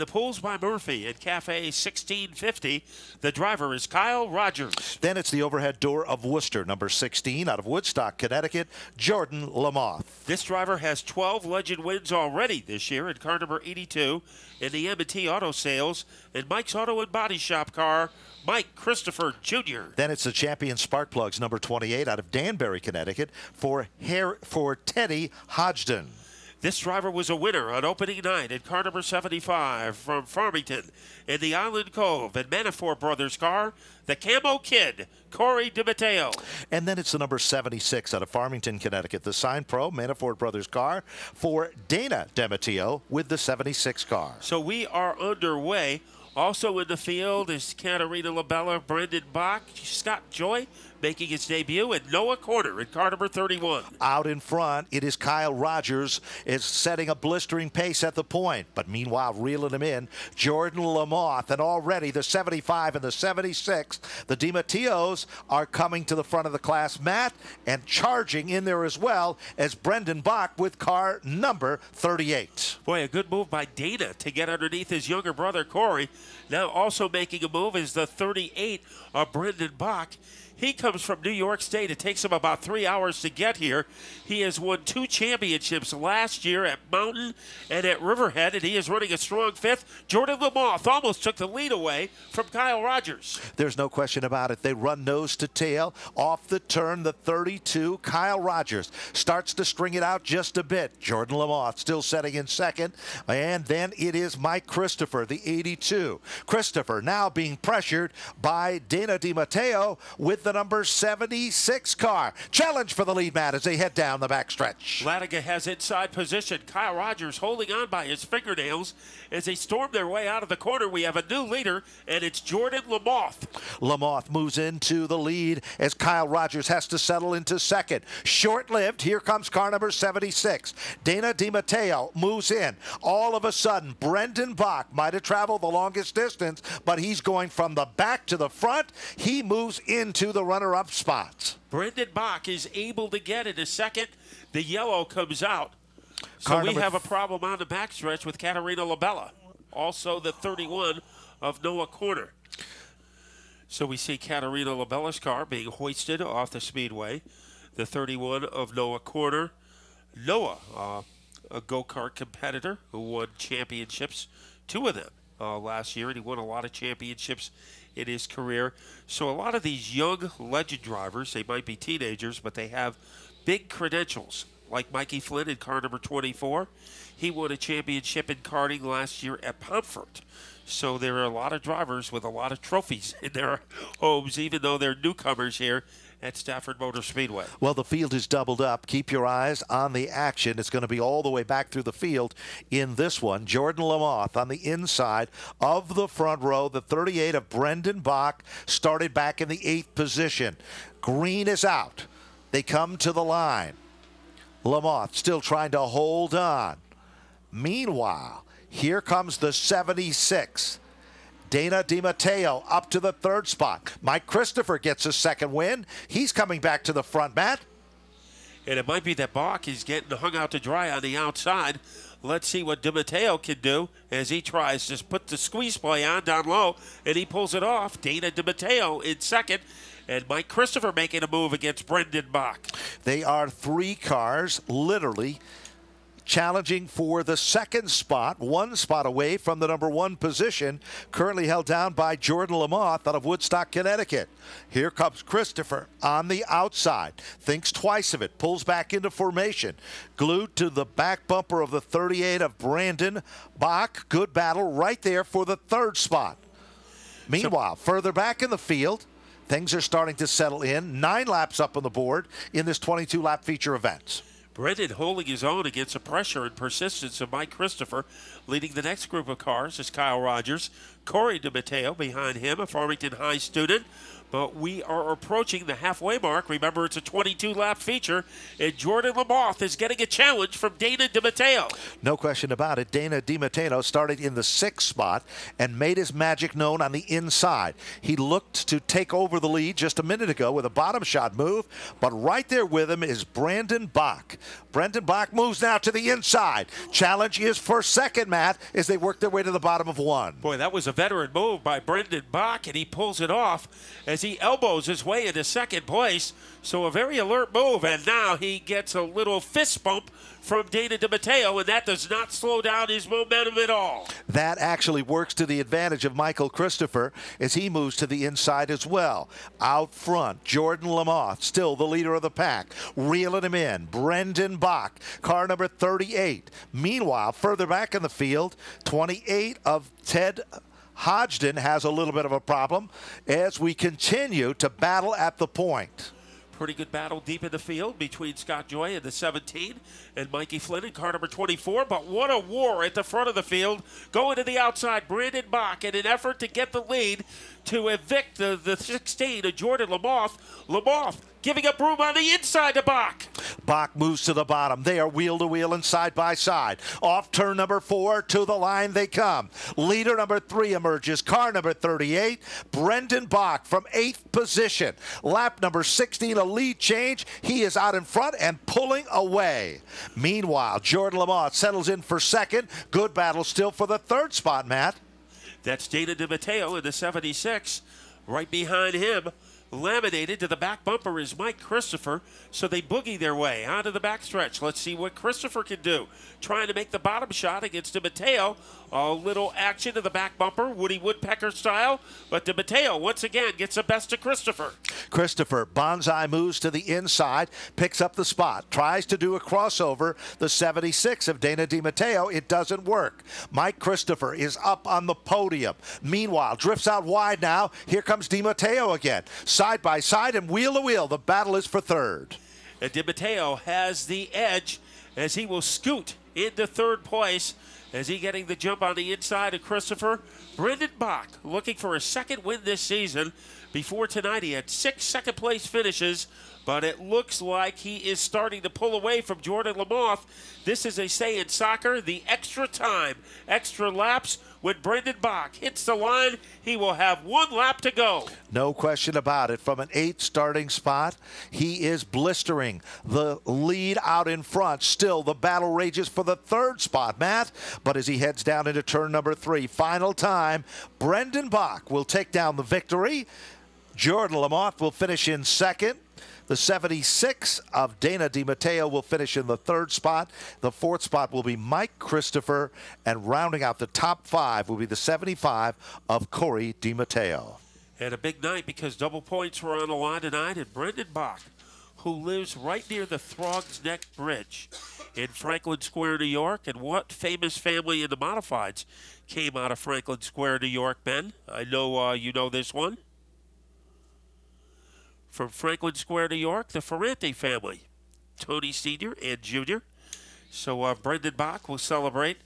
the Pools by Murphy and Cafe 1650. The driver is Kyle Rogers. Then it's the overhead door of Worcester, number 16, out of Woodstock, Connecticut, Jordan Lamoth. This driver has 12 Legend wins already this year in car number 82 in the M&T Auto Sales and Mike's Auto and Body Shop car, Mike Christopher Jr. Then it's the Champion Spark Plugs, number 28, out of Danbury, Connecticut, for Teddy Hodgson. This driver was a winner on opening night in car number 75 from Farmington in the Island Cove and Manafort Brothers car, the Camo Kid, Corey DiMatteo. And then it's the number 76 out of Farmington, Connecticut, the Sign Pro Manafort Brothers car for Dana DiMatteo with the 76 car. So we are underway. Also in the field is Katarina Labella, Brendan Bach, Scott Joy making his debut, and Noah Corner in car number 31. Out in front, it is Kyle Rogers is setting a blistering pace at the point. But meanwhile, reeling him in, Jordan Lamoth, and already the 75 and the 76. The DiMatteos are coming to the front of the class, Matt, and charging in there as well as Brendan Bach with car number 38. Boy, a good move by Dana to get underneath his younger brother, Corey. Now also making a move is the 38 of Brendan Bach. He comes from New York State. It takes him about 3 hours to get here. He has won 2 championships last year at Mountain and at Riverhead, and he is running a strong 5th. Jordan Lamoth almost took the lead away from Kyle Rogers. There's no question about it. They run nose to tail. Off the turn, the 32, Kyle Rogers starts to string it out just a bit. Jordan Lamoth still setting in second. And then it is Mike Christopher, the 82. Christopher now being pressured by Dana DiMatteo with the number 76 car. Challenge for the lead, Matt, as they head down the backstretch. Latiga has inside position. Kyle Rogers holding on by his fingernails as they storm their way out of the corner. We have a new leader, and it's Jordan Lamoth. Lamoth moves into the lead as Kyle Rogers has to settle into second. Short-lived. Here comes car number 76. Dana DiMatteo moves in. All of a sudden, Brendan Bach might have traveled the longest distance, but he's going from the back to the front. He moves into the runner-up spots. Brendan Bach is able to get it a second. The yellow comes out. So we have a problem on the backstretch with Katarina Labella. Also the 31 of Noah Corner. So we see Katarina Labella's car being hoisted off the speedway. The 31 of Noah Corner. Noah, a go-kart competitor who won championships, 2 of them last year, and he won a lot of championships in his career. So a lot of these young legend drivers, they might be teenagers, but they have big credentials, like Mikey Flynn in car number 24. He won a championship in karting last year at Pomfret. So there are a lot of drivers with a lot of trophies in their homes, even though they're newcomers here at Stafford Motor Speedway. Well, the field is doubled up. Keep your eyes on the action. It's going to be all the way back through the field in this one. Jordan Lamoth on the inside of the front row. The 38 of Brendan Bach started back in the 8th position. Green is out. They come to the line. Lamoth still trying to hold on. Meanwhile, here comes the 76. Dana DiMatteo up to the 3rd spot. Mike Christopher gets a 2nd win. He's coming back to the front, Matt. And it might be that Bach is getting hung out to dry on the outside. Let's see what DiMatteo can do as he tries to put the squeeze play on down low, and he pulls it off. Dana DiMatteo in 2nd, and Mike Christopher making a move against Brendan Bach. They are 3 cars, literally, challenging for the 2nd spot, 1 spot away from the number 1 position, currently held down by Jordan Lamoth out of Woodstock, Connecticut. Here comes Christopher on the outside, thinks twice of it, pulls back into formation, glued to the back bumper of the 38 of Brendan Bach. Good battle right there for the 3rd spot. Meanwhile, further back in the field, things are starting to settle in. 9 laps up on the board in this 22-lap feature event. Brendan holding his own against the pressure and persistence of Mike Christopher. Leading the next group of cars is Kyle Rogers. Corey DiMatteo behind him, a Farmington High student. But we are approaching the halfway mark. Remember, it's a 22-lap feature, and Jordan Lamoth is getting a challenge from Dana DiMatteo. No question about it. Dana DiMatteo started in the 6th spot and made his magic known on the inside. He looked to take over the lead just a minute ago with a bottom shot move, but right there with him is Brandon Bach. Brendan Bach moves now to the inside. Challenge is for second, Matt, as they work their way to the bottom of 1. Boy, that was a veteran move by Brendan Bach, and he pulls it off as he elbows his way into second place. So a very alert move, and now he gets a little fist bump from Dana DiMatteo, and that does not slow down his momentum at all. That actually works to the advantage of Michael Christopher as he moves to the inside as well. Out front, Jordan Lamoth, still the leader of the pack, reeling him in. Brendan Bach, car number 38. Meanwhile, further back in the field, 28 of Ted Hodgson has a little bit of a problem as we continue to battle at the point. Pretty good battle deep in the field between Scott Joy and the 17 and Mikey Flynn in car number 24. But what a war at the front of the field. Going to the outside, Brandon Bach in an effort to get the lead to evict the 16 of Jordan Lamoth. Lamoth giving up room on the inside to Bach. Bach moves to the bottom. They are wheel to wheel and side by side. Off turn number 4, to the line they come. Leader number 3 emerges. Car number 38, Brendan Bach from 8th position. Lap number 16, a lead change. He is out in front and pulling away. Meanwhile, Jordan Lamoth settles in for second. Good battle still for the 3rd spot, Matt. That's Dana DiMatteo in the 76. Right behind him, laminated to the back bumper, is Mike Christopher. So they boogie their way onto the backstretch. Let's see what Christopher can do. Trying to make the bottom shot against DiMatteo. A little action to the back bumper, Woody Woodpecker style. But DiMatteo once again gets the best of Christopher. Christopher, bonsai moves to the inside, picks up the spot, tries to do a crossover. The 76 of Dana DiMatteo, it doesn't work. Mike Christopher is up on the podium. Meanwhile, drifts out wide now. Here comes DiMatteo again. Side by side and wheel to wheel. The battle is for 3rd. And DiMatteo has the edge as he will scoot into 3rd place as he getting the jump on the inside of Christopher. Brendan Bach looking for a 2nd win this season. Before tonight, he had 6 second-place finishes, but it looks like he is starting to pull away from Jordan Lamoth. This is, they say in soccer, the extra time, extra laps. When Brendan Bach hits the line, he will have 1 lap to go. No question about it. From an 8th starting spot, he is blistering the lead out in front. Still, the battle rages for the 3rd spot, Matt. But as he heads down into turn number 3, final time, Brendan Bach will take down the victory. Jordan Lamoth will finish in 2nd. The 76 of Dana DiMatteo will finish in the 3rd spot. The 4th spot will be Mike Christopher, and rounding out the top 5 will be the 75 of Corey DiMatteo. And a big night because double points were on the line tonight, and Brendan Bach, who lives right near the Throgs Neck Bridge in Franklin Square, New York. And what famous family in the modifieds came out of Franklin Square, New York, Ben? I know you know this one. From Franklin Square, New York, the Ferrante family, Tony Sr. and Jr. So Brendan Bach will celebrate.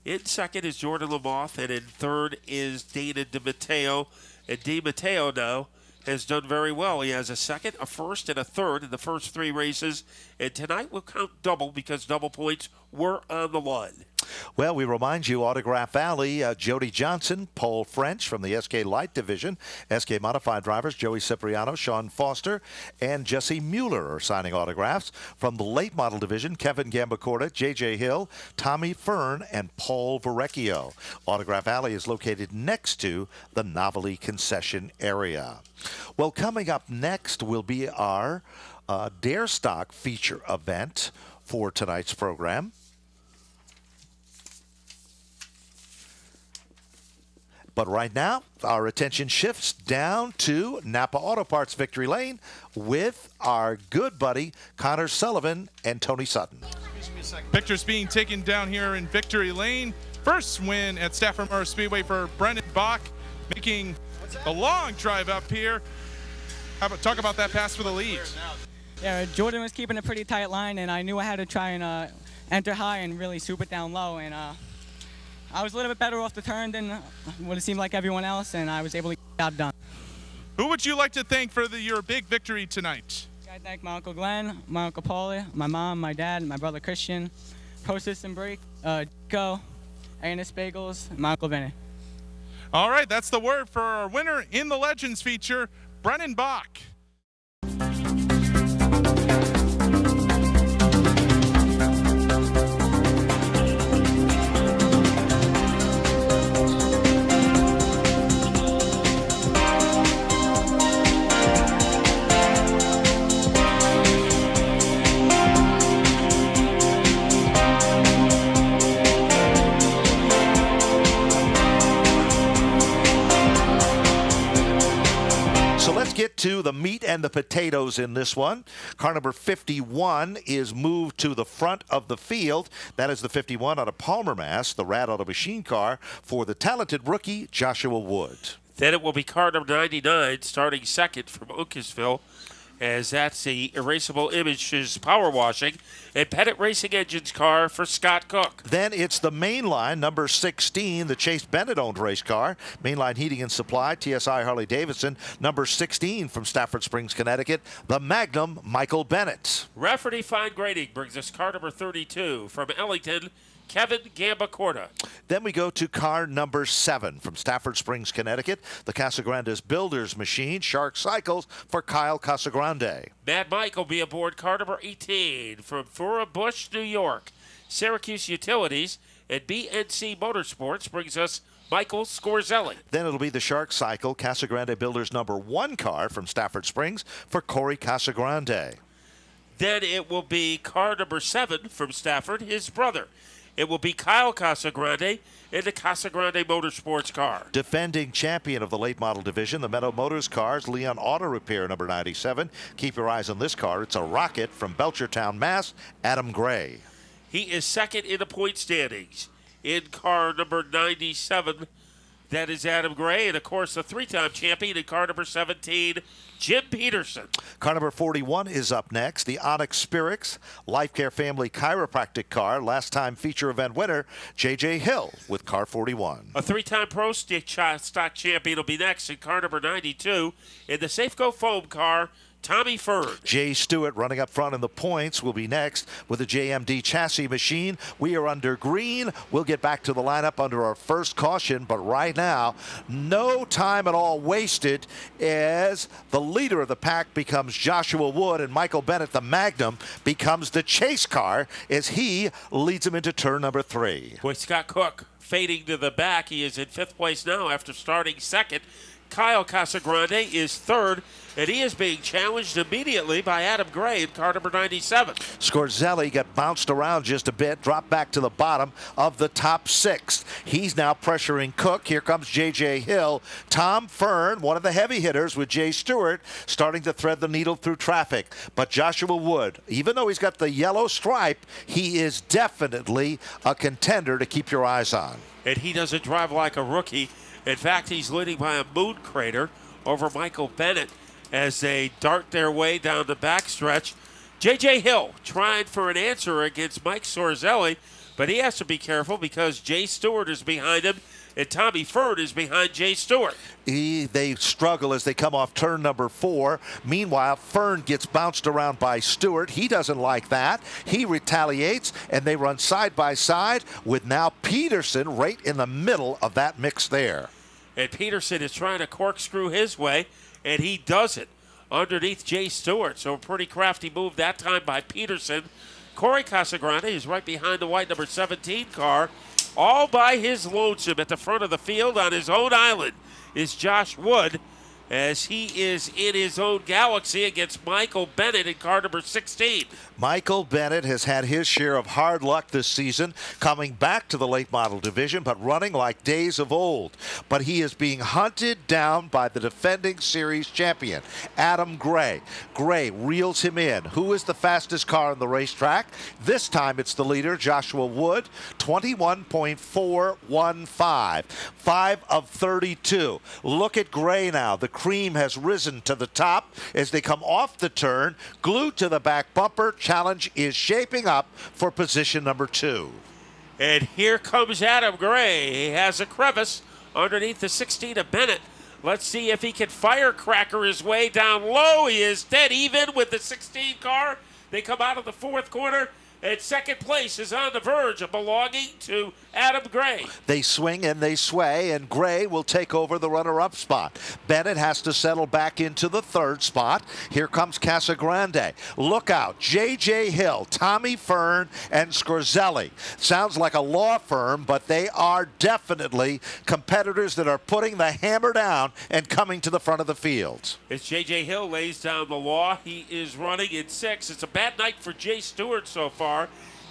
In 2nd is Jordan Lamoth, and in 3rd is Dana DiMatteo. And DiMatteo now has done very well. He has a 2nd, a 1st, and a 3rd in the first 3 races. And tonight will count double because double points were on the line. Well, we remind you, Autograph Alley, Jody Johnson, Paul French from the SK Light Division, SK Modified drivers, Joey Cipriano, Sean Foster, and Jesse Mueller are signing autographs. From the Late Model Division, Kevin Gambacorta, J.J. Hill, Tommy Fern, and Paul Verrecchio. Autograph Alley is located next to the Novelty Concession area. Well, coming up next will be our Dare Stock feature event for tonight's program. But right now, our attention shifts down to Napa Auto Parts Victory Lane with our good buddy Connor Sullivan and Tony Sutton. Pictures being taken down here in Victory Lane. First win at Stafford Motor Speedway for Brendan Bach, making a long drive up here. Talk about that pass for the lead. Yeah, Jordan was keeping a pretty tight line, and I knew I had to try and enter high and really swoop it down low. And I was a little bit better off the turn than what it seemed like everyone else, and I was able to get the job done. Who would you like to thank for your big victory tonight? I thank my Uncle Glenn, my Uncle Paulie, my mom, my dad, my brother Christian, Pro System Break, Go, Anus Bagels, my Uncle Vinny. All right, that's the word for our winner in the Legends feature, Brennan Bach. Get to the meat and the potatoes in this one. Car number 51 is moved to the front of the field. That is the 51 out of Palmer, Mass, the Rad Auto Machine car for the talented rookie Joshua Wood. Then it will be car number 99 starting second from Uncasville, as that's the Erasable Images Power Washing and Pettit Racing Engines car for Scott Cook. Then it's the Mainline, number 16, the Chase Bennett-owned race car. Mainline Heating and Supply, TSI Harley-Davidson, number 16 from Stafford Springs, Connecticut, the Magnum Michael Bennett. Rafferty Fine Grading brings us car number 32 from Ellington, Kevin Gambacorta. Then we go to car number 7 from Stafford Springs, Connecticut, the Casagrandes Builders Machine, Shark Cycles for Kyle Casagrande. Mad Mike will be aboard car number 18 from Fura Bush, New York. Syracuse Utilities and BNC Motorsports brings us Michael Scorzelli. Then it'll be the Shark Cycle Casagrande Builders number 1 car from Stafford Springs for Corey Casagrande. Then it will be car number 7 from Stafford, his brother. It will be Kyle Casagrande in the Casagrande Motorsports car. Defending champion of the late model division, the Meadow Motors cars, Leon Auto Repair number 97. Keep your eyes on this car. It's a rocket from Belchertown, Mass, Adam Gray. He is second in the point standings in car number 97. That is Adam Gray, and of course the 3-time champion in car number 17, Jim Peterson. Car number 41 is up next. The Onyx Spirix Life Care Family Chiropractic car. Last time feature event winner, J.J. Hill with car 41. A 3-time Pro Stock champion will be next in car number 92 in the Safeco Foam car, Tommy Ferd. Jay Stewart running up front in the points will be next with the JMD chassis machine. We are under green. We'll get back to the lineup under our first caution, but right now, no time at all wasted as the leader of the pack becomes Joshua Wood, and Michael Bennett, the Magnum, becomes the chase car as he leads him into turn number 3. Boy, Scott Cook fading to the back. He is in 5th place now after starting second. Kyle Casagrande is 3rd, and he is being challenged immediately by Adam Gray in car number 97. Scorzelli got bounced around just a bit, dropped back to the bottom of the top 6. He's now pressuring Cook. Here comes J.J. Hill. Tom Fern, one of the heavy hitters with Jay Stewart, starting to thread the needle through traffic. But Joshua Wood, even though he's got the yellow stripe, he is definitely a contender to keep your eyes on. And he doesn't drive like a rookie. In fact, he's leading by a moon crater over Michael Bennett as they dart their way down the backstretch. J.J. Hill trying for an answer against Mike Sorzelli, but he has to be careful because Jay Stewart is behind him and Tommy Ferd is behind Jay Stewart. They struggle as they come off turn number 4. Meanwhile, Fern gets bounced around by Stewart. He doesn't like that. He retaliates, and they run side by side with now Peterson right in the middle of that mix there. And Peterson is trying to corkscrew his way, and he does it underneath Jay Stewart. So a pretty crafty move that time by Peterson. Corey Casagrande is right behind the white number 17 car. All by his lonesome at the front of the field on his own island is Josh Wood, as he is in his own galaxy against Michael Bennett in car number 16. Michael Bennett has had his share of hard luck this season, coming back to the late model division, but running like days of old. But he is being hunted down by the defending series champion, Adam Gray. Gray reels him in. Who is the fastest car on the racetrack? This time it's the leader, Joshua Wood, 21.415, 5 of 32. Look at Gray now. The cream has risen to the top as they come off the turn, glued to the back bumper. Challenge is shaping up for position number 2. And here comes Adam Gray. He has a crevice underneath the 16 of Bennett Let's see if he can firecracker his way down low. He is dead even with the 16 car. They come out of the fourth corner, and second place is on the verge of belonging to Adam Gray. They swing and they sway, and Gray will take over the runner-up spot. Bennett has to settle back into the third spot. Here comes Casagrande. Look out, J.J. Hill, Tommy Fern, and Scorzelli. Sounds like a law firm, but they are definitely competitors that are putting the hammer down and coming to the front of the field. As J.J. Hill lays down the law, he is running in 6th. It's a bad night for Jay Stewart so far.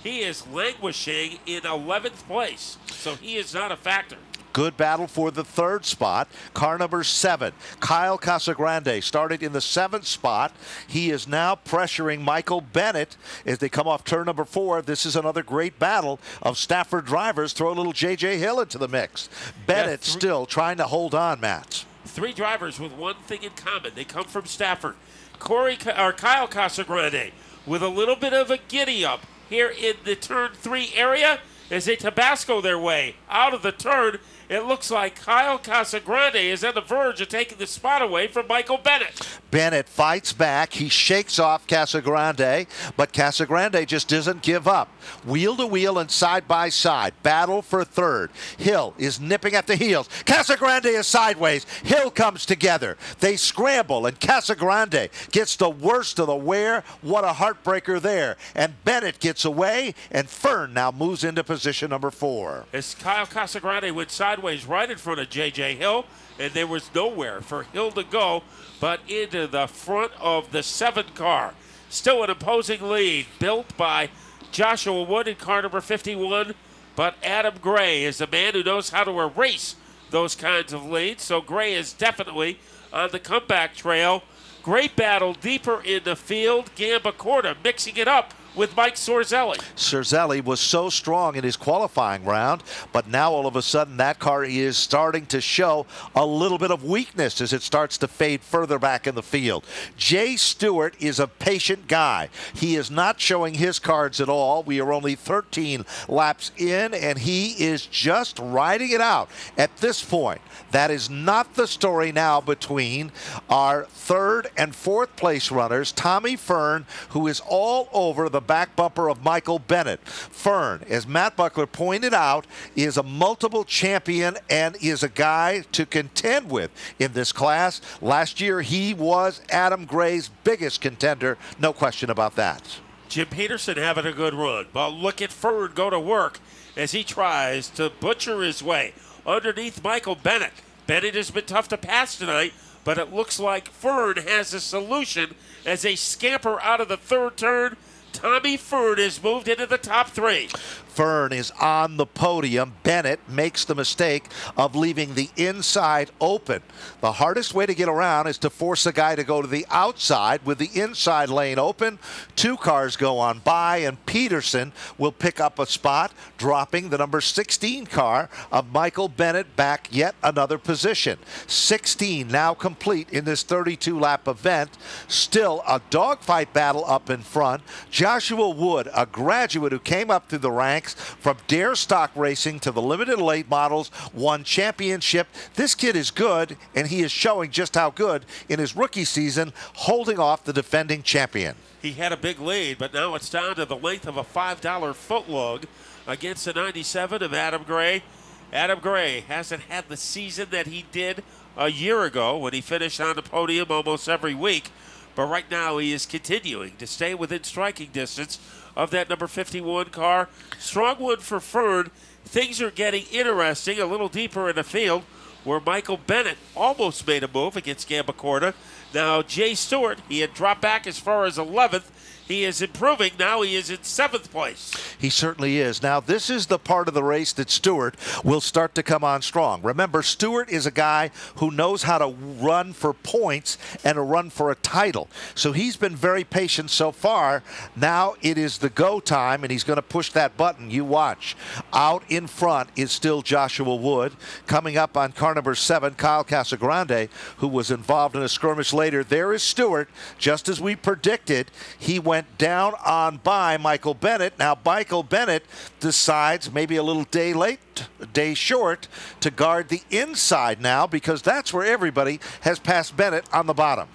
He is languishing in 11th place, so he is not a factor. Good battle for the third spot. Car number 7, Kyle Casagrande, started in the 7th spot. He is now pressuring Michael Bennett as they come off turn number 4. This is another great battle of Stafford drivers. Throw a little J.J. Hill into the mix. Bennett still trying to hold on, Matt. 3 drivers with one thing in common. They come from Stafford. Kyle Casagrande with a little bit of a giddy-up here in the turn 3 area as they Tabasco their way out of the turn. It looks like Kyle Casagrande is on the verge of taking the spot away from Michael Bennett. Bennett fights back. He shakes off Casagrande, but Casagrande just doesn't give up. Wheel to wheel and side by side. Battle for third. Hill is nipping at the heels. Casagrande is sideways. Hill comes together. They scramble, and Casagrande gets the worst of the wear. What a heartbreaker there. And Bennett gets away, and Fern now moves into position number 4. As Kyle Casagrande went sideways right in front of J.J. Hill, and there was nowhere for Hill to go but into the front of the 7 car. Still an opposing lead built by Joshua Wood in car number 51, but Adam Gray is a man who knows how to erase those kinds of leads, so Gray is definitely on the comeback trail. Great battle deeper in the field. Gambacorta mixing it up with Mike Sorzelli. Sorzelli was so strong in his qualifying round, but now all of a sudden that car is starting to show a little bit of weakness as it starts to fade further back in the field. Jay Stewart is a patient guy. He is not showing his cards at all. We are only 13 laps in, and he is just riding it out at this point. That is not the story now between our 3rd and 4th place runners. Tommy Fern, who is all over the back bumper of Michael Bennett. Fern, as Matt Buckler pointed out, is a multiple champion and is a guy to contend with in this class. Last year, he was Adam Gray's biggest contender. No question about that. Jim Peterson having a good run, but look at Fern go to work as he tries to butcher his way underneath Michael Bennett. Bennett has been tough to pass tonight, but it looks like Fern has a solution as they scamper out of the 3rd turn. Tommy Fern has moved into the top 3. Fern is on the podium. Bennett makes the mistake of leaving the inside open. The hardest way to get around is to force a guy to go to the outside with the inside lane open. 2 cars go on by, and Peterson will pick up a spot, dropping the number 16 car of Michael Bennett back yet another position. 16 now complete in this 32-lap event. Still a dogfight battle up in front. Joshua Wood, a graduate who came up through the ranks from Dare Stock Racing to the limited late models, won championship. This kid is good, and he is showing just how good in his rookie season, holding off the defending champion. He had a big lead, but now it's down to the length of a $5 footlog against the 97 of Adam Gray. Adam Gray hasn't had the season that he did a year ago when he finished on the podium almost every week. But right now he is continuing to stay within striking distance of that number 51 car. Strong one for Fern. Things are getting interesting a little deeper in the field where Michael Bennett almost made a move against Gambacorta. Now Jay Stewart, he had dropped back as far as 11th. He is improving. Now he is in 7th place. He certainly is. Now, this is the part of the race that Stewart will start to come on strong. Remember, Stewart is a guy who knows how to run for points and to run for a title. So he's been very patient so far. Now it is the go time, and he's going to push that button. You watch. Out in front is still Joshua Wood. Coming up on car number 7, Kyle Casagrande, who was involved in a skirmish later. There is Stewart. Just as we predicted, he went went down on by Michael Bennett. Now Michael Bennett decides, maybe a little day late, a day short, to guard the inside now, because that's where everybody has passed Bennett on the bottom.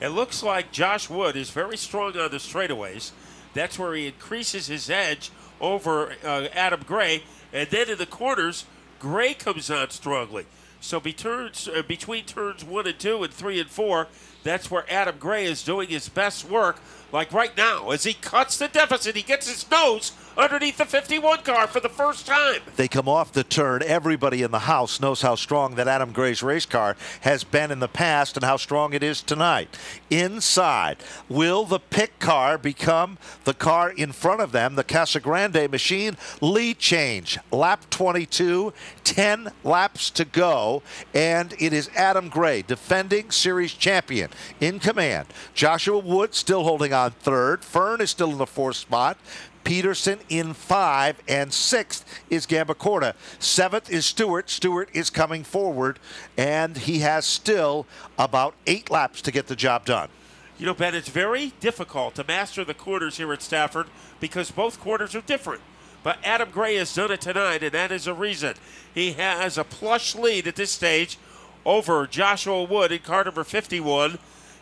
It looks like Josh Wood is very strong on the straightaways. That's where he increases his edge over Adam Gray. And then in the corners, Gray comes on strongly. So between turns 1 and 2 and 3 and 4, that's where Adam Gray is doing his best work. Like right now, as he cuts the deficit, he gets his nose underneath the 51 car for the first time. They come off the turn. Everybody in the house knows how strong that Adam Gray's race car has been in the past and how strong it is tonight. Inside, will the pick car become the car in front of them? The Casagrande machine lead change. Lap 22, 10 laps to go, and it is Adam Gray, defending series champion, in command. Joshua Wood still holding on third. Fern is still in the 4th spot. Peterson in 5, and 6th is Gambacorta. 7th is Stewart. Stewart is coming forward, and he has still about 8 laps to get the job done. You know, Ben, it's very difficult to master the corners here at Stafford because both corners are different. But Adam Gray has done it tonight, and that is a reason. He has a plush lead at this stage over Joshua Wood in car number 51.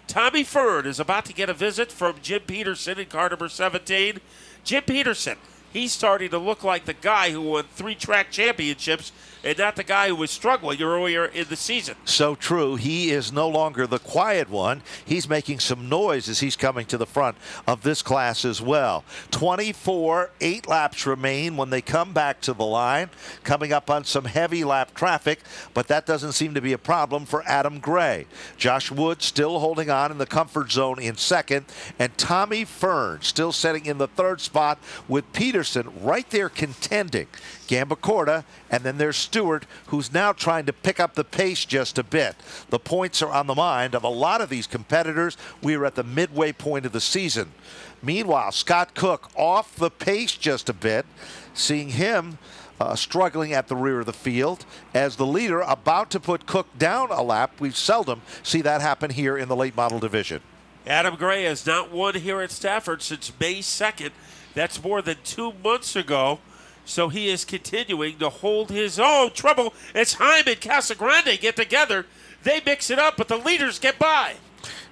Tommy Fern is about to get a visit from Jim Peterson in car number 17. Jim Peterson, he's starting to look like the guy who won 3 track championships and not the guy who was struggling earlier in the season. So true. He is no longer the quiet one. He's making some noise as he's coming to the front of this class as well. 24, 8 laps remain when they come back to the line, coming up on some heavy lap traffic, but that doesn't seem to be a problem for Adam Gray. Josh Wood still holding on in the comfort zone in 2nd, and Tommy Fern still sitting in the 3rd spot with Peterson right there contending. Gambacorta, and then there's Stewart, who's now trying to pick up the pace just a bit. The points are on the mind of a lot of these competitors. We are at the midway point of the season. Meanwhile, Scott Cook off the pace just a bit, seeing him struggling at the rear of the field as the leader about to put Cook down a lap. We seldom see that happen here in the late model division. Adam Gray has not won here at Stafford since May 2nd. That's more than 2 months ago. So he is continuing to hold his own. Trouble as Heim and Casagrande get together. They mix it up, but the leaders get by.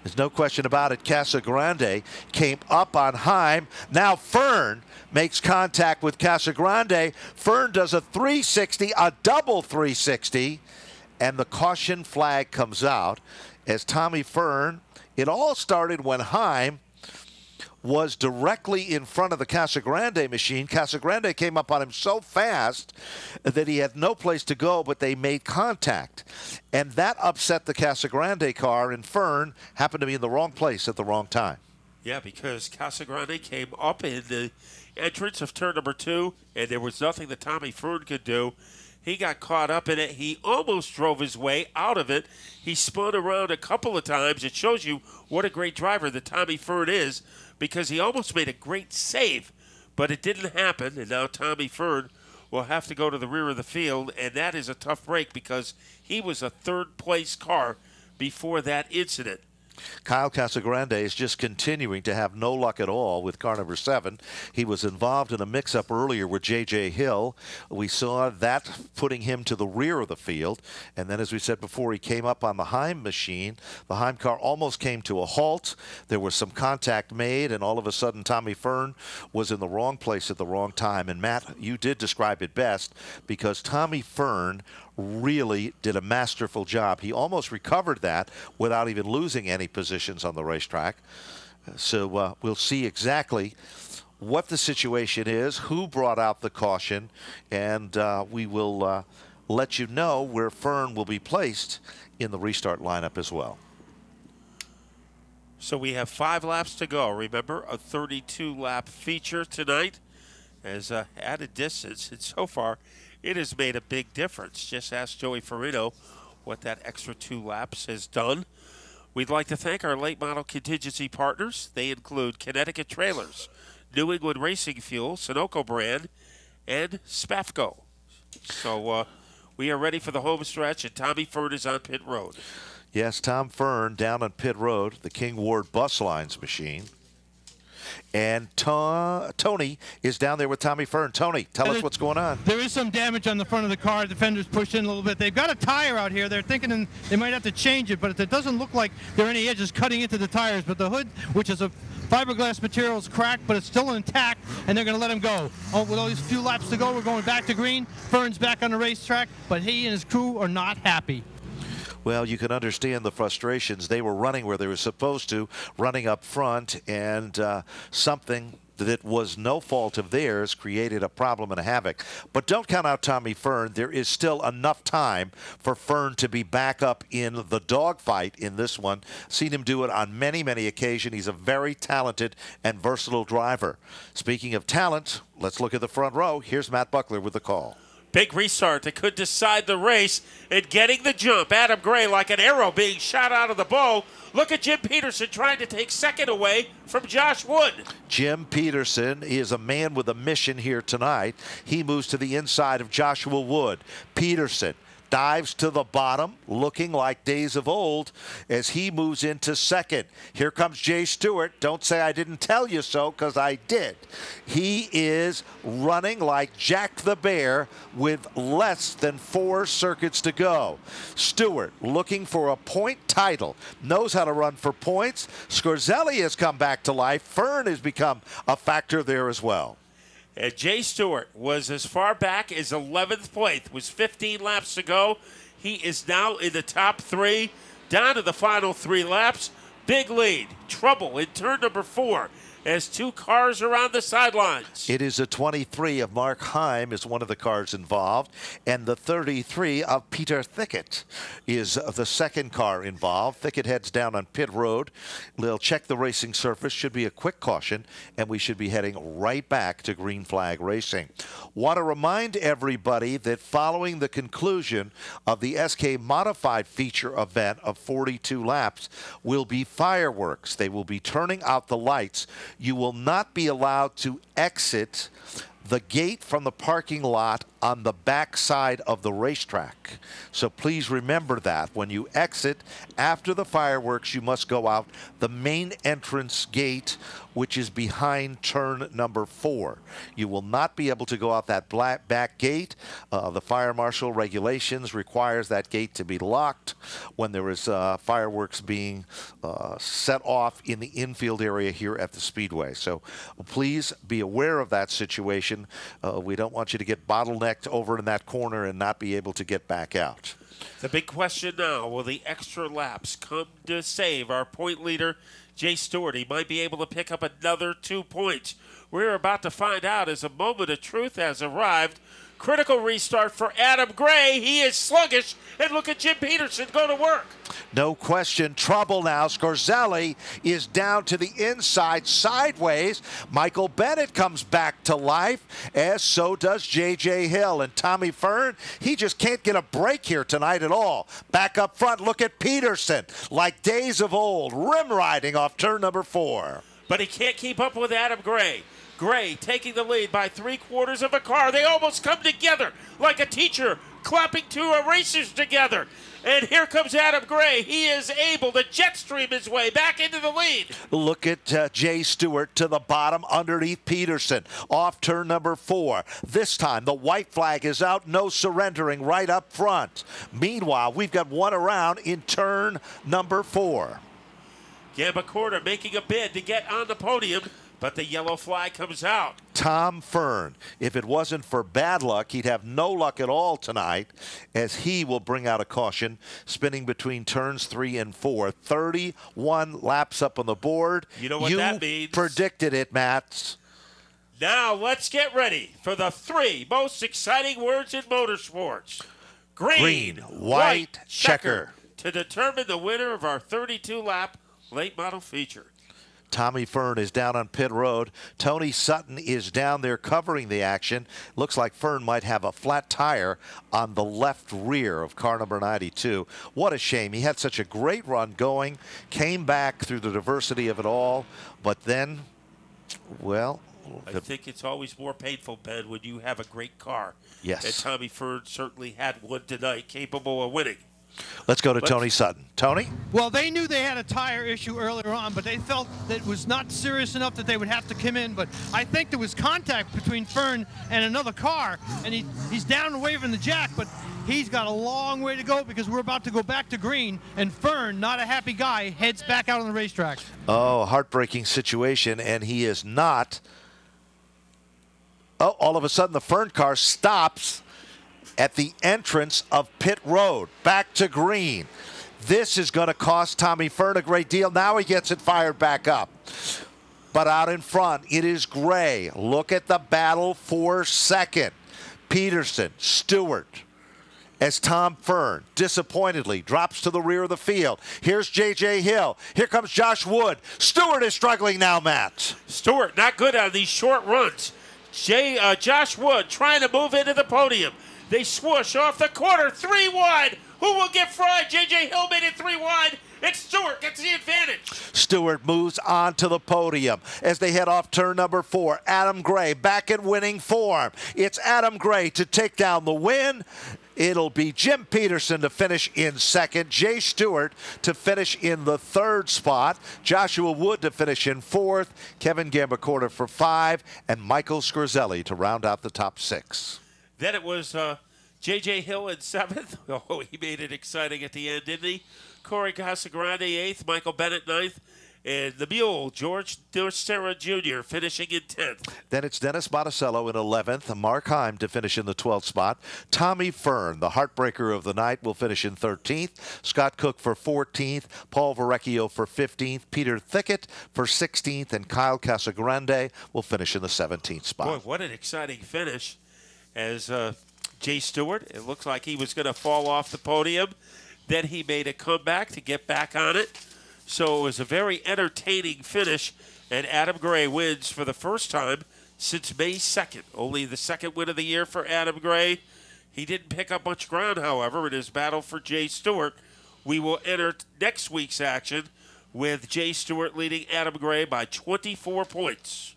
There's no question about it. Casagrande came up on Heim. Now Fern makes contact with Casagrande. Fern does a 360, a double 360, and the caution flag comes out as Tommy Fern. It all started when Heim was directly in front of the Casagrande machine. Casagrande came up on him so fast that he had no place to go, but they made contact. And that upset the Casagrande car, and Fern happened to be in the wrong place at the wrong time. Yeah, because Casagrande came up in the entrance of turn number 2, and there was nothing that Tommy Fern could do. He got caught up in it. He almost drove his way out of it. He spun around a couple of times. It shows you what a great driver that Tommy Fern is, because he almost made a great save, but it didn't happen, and now Tommy Fern will have to go to the rear of the field, and that is a tough break because he was a 3rd-place car before that incident. Kyle Casagrande is just continuing to have no luck at all with car number 7. He was involved in a mix-up earlier with J.J. Hill. We saw that putting him to the rear of the field. And then, as we said before, he came up on the Heim machine. The Heim car almost came to a halt. There was some contact made, and all of a sudden Tommy Fern was in the wrong place at the wrong time. And, Matt, you did describe it best, because Tommy Fern really did a masterful job. He almost recovered that without even losing any positions on the racetrack. So we'll see exactly what the situation is, who brought out the caution, and we will let you know where Fern will be placed in the restart lineup as well. So we have 5 laps to go. Remember, a 32-lap feature tonight as added distance, and so far it has made a big difference. Just ask Joey Farino what that extra 2 laps has done. We'd like to thank our late model contingency partners. They include Connecticut Trailers, New England Racing Fuel, Sunoco brand, and Spafco. So we are ready for the home stretch, and Tommy Fern is on pit road. Yes, Tom Fern down on pit road, the King Ward Bus Lines machine. And Tony is down there with Tommy Fern. Tony, tell us what's going on. There is some damage on the front of the car. The fender's pushed in a little bit. They've got a tire out here. They're thinking they might have to change it, but it doesn't look like there are any edges cutting into the tires. But the hood, which is a fiberglass material, is cracked, but it's still intact, and they're going to let him go. Oh, with only a few laps to go, we're going back to green. Fern's back on the racetrack, but he and his crew are not happy. Well, you can understand the frustrations. They were running where they were supposed to, running up front, and something that was no fault of theirs created a problem and a havoc. But don't count out Tommy Fern. There is still enough time for Fern to be back up in the dogfight in this one. Seen him do it on many, many occasions. He's a very talented and versatile driver. Speaking of talent, let's look at the front row. Here's Matt Buckler with the call. Big restart that could decide the race and getting the jump. Adam Gray like an arrow being shot out of the bow. Look at Jim Peterson trying to take second away from Josh Wood. Jim Peterson is a man with a mission here tonight. He moves to the inside of Joshua Wood. Peterson dives to the bottom, looking like days of old as he moves into second. Here comes Jay Stewart. Don't say I didn't tell you so, because I did. He is running like Jack the Bear with less than 4 circuits to go. Stewart looking for a point title, knows how to run for points. Scorzelli has come back to life. Fern has become a factor there as well. And Jay Stewart was as far back as 11th place, was 15 laps to go. He is now in the top 3, down to the final 3 laps. Big lead, trouble in turn number 4 as 2 cars are on the sidelines. It is a 23 of Mark Heim is one of the cars involved, and the 33 of Peter Thickett is the second car involved. Thickett heads down on pit road. They'll check the racing surface. Should be a quick caution, and we should be heading right back to green flag racing. Want to remind everybody that following the conclusion of the SK Modified feature event of 42 laps will be fireworks. They will be turning out the lights. You will not be allowed to exit the gate from the parking lot on the back side of the racetrack. So please remember that. When you exit after the fireworks, you must go out the main entrance gate, which is behind turn number 4. You will not be able to go out that back gate. The fire marshal regulations requires that gate to be locked when there is fireworks being set off in the infield area here at the Speedway. So please be aware of that situation. We don't want you to get bottlenecked over in that corner and not be able to get back out. The big question now, will the extra laps come to save our point leader, Jay Stewart? He might be able to pick up another 2 points. We're about to find out as a moment of truth has arrived. Critical restart for Adam Gray. He is sluggish, and look at Jim Peterson go to work. No question, trouble now. Scorzelli is down to the inside, sideways. Michael Bennett comes back to life, as so does J.J. Hill. And Tommy Fern, he just can't get a break here tonight at all. Back up front, look at Peterson, like days of old, rim riding off turn number 4. But he can't keep up with Adam Gray. Gray taking the lead by 3/4 of a car. They almost come together like a teacher clapping 2 erasers together. And here comes Adam Gray. He is able to jet stream his way back into the lead. Look at Jay Stewart to the bottom underneath Peterson. Off turn number 4. This time the white flag is out. No surrendering right up front. Meanwhile, we've got one around in turn number 4. Gamba Corner making a bid to get on the podium, but the yellow flag comes out. Tom Fern, if it wasn't for bad luck, he'd have no luck at all tonight, as he will bring out a caution, spinning between turns 3 and 4. 31 laps up on the board. You know what that means. Predicted it, Matt. Now let's get ready for the 3 most exciting words in motorsports. Green, white, checker. To determine the winner of our 32-lap late model feature. Tommy Fern is down on pit road. Tony Sutton is down there covering the action. Looks like Fern might have a flat tire on the left rear of car number 92. What a shame. He had such a great run going, came back through the diversity of it all, but then, well, I think it's always more painful, Ben, when you have a great car. Yes. And Tommy Fern certainly had one tonight, capable of winning. Let's go to Tony Sutton. Tony? Well, they knew they had a tire issue earlier on, but they felt that it was not serious enough that they would have to come in. But I think there was contact between Fern and another car, and he's down and waving the jack, but he's got a long way to go because we're about to go back to green, and Fern, not a happy guy, heads back out on the racetrack. Oh, heartbreaking situation, and he is not. Oh, all of a sudden the Fern car stops at the entrance of pit road, back to green. This is going to cost Tommy Fern a great deal. Now he gets it fired back up. But out in front, it is Gray. Look at the battle for second. Peterson, Stewart, as Tom Fern disappointedly drops to the rear of the field. Here's J.J. Hill. Here comes Josh Wood. Stewart is struggling now, Matt. Stewart not good on these short runs. Josh Wood trying to move into the podium. They swoosh off the corner, 3 wide. Who will get fried? J.J. Hill made it 3 wide. And Stewart gets the advantage. Stewart moves on to the podium as they head off turn number 4. Adam Gray back in winning form. It's Adam Gray to take down the win. It'll be Jim Peterson to finish in second, Jay Stewart to finish in the 3rd spot, Joshua Wood to finish in 4th, Kevin Gambacorta for 5, and Michael Scorzelli to round out the top 6. Then it was J.J. Hill in 7th. Oh, he made it exciting at the end, didn't he? Corey Casagrande 8th, Michael Bennett 9th, and the mule, George Dorcera Jr., finishing in 10th. Then it's Dennis Monticello in 11th, Mark Heim to finish in the 12th spot. Tommy Fern, the heartbreaker of the night, will finish in 13th. Scott Cook for 14th, Paul Verrecchio for 15th, Peter Thickett for 16th, and Kyle Casagrande will finish in the 17th spot. Boy, what an exciting finish as Jay Stewart. It looked like he was going to fall off the podium. Then he made a comeback to get back on it. So it was a very entertaining finish, and Adam Gray wins for the first time since May 2nd. Only the 2nd win of the year for Adam Gray. He didn't pick up much ground, however, in his battle for Jay Stewart. We will enter next week's action with Jay Stewart leading Adam Gray by 24 points.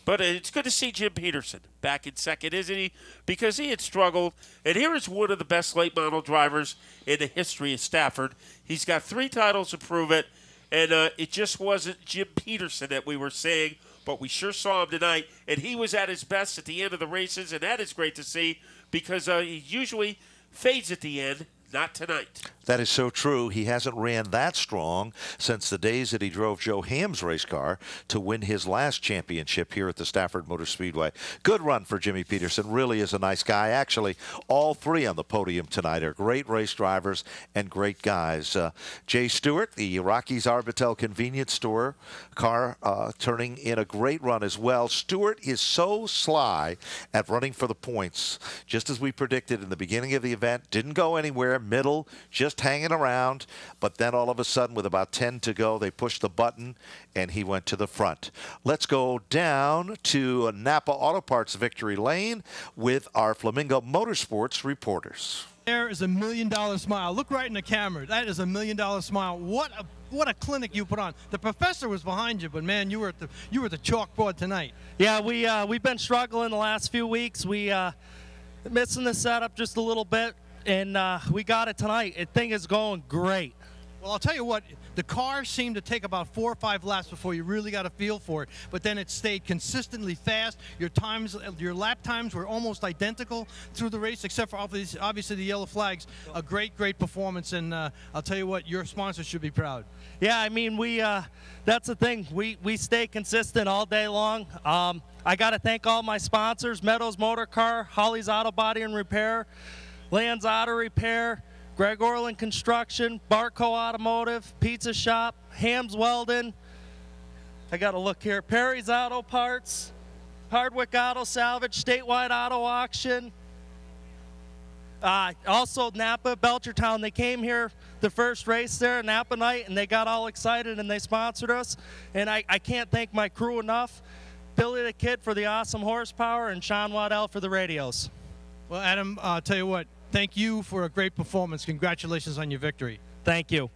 But it's good to see Jim Peterson back in second, isn't he? Because he had struggled. And here is one of the best late model drivers in the history of Stafford. He's got 3 titles to prove it. And it just wasn't Jim Peterson that we were saying, but we sure saw him tonight. And he was at his best at the end of the races, and that is great to see because he usually fades at the end. Not tonight. That is so true. He hasn't ran that strong since the days that he drove Joe Ham's race car to win his last championship here at the Stafford Motor Speedway. Good run for Jimmy Peterson. Really is a nice guy. Actually, all 3 on the podium tonight are great race drivers and great guys. Jay Stewart, the Rockies Arbitel convenience store car, turning in a great run as well. Stewart is so sly at running for the points. Just as we predicted in the beginning of the event, didn't go anywhere. Middle, just hanging around, but then all of a sudden with about 10 to go, they pushed the button and he went to the front. Let's go down to Napa Auto Parts Victory Lane with our Flamingo Motorsports reporters. There is $1 million smile. Look right in the camera. That is $1 million smile. What a clinic you put on. The professor was behind you, but man, you were at the chalkboard tonight. Yeah, we've been struggling the last few weeks. We missing the setup just a little bit. And we got it tonight. The thing is going great. Well, I'll tell you what, the car seemed to take about 4 or 5 laps before you really got a feel for it, but then it stayed consistently fast. Your lap times were almost identical through the race, except for obviously the yellow flags. A great performance, and I'll tell you what, your sponsors should be proud. Yeah, I mean, that's the thing. We stay consistent all day long. I got to thank all my sponsors: Meadows Motor Car, Holly's Auto Body and Repair, Land's Auto Repair, Greg Orland Construction, Barco Automotive, Pizza Shop, Ham's Welding. I got to look here. Perry's Auto Parts, Hardwick Auto Salvage, Statewide Auto Auction. Also Napa, Belchertown. They came here the first race there, Napa night, and they got all excited and they sponsored us. And I can't thank my crew enough. Billy the Kid for the awesome horsepower and Sean Waddell for the radios. Well, Adam, I'll tell you what. Thank you for a great performance. Congratulations on your victory. Thank you.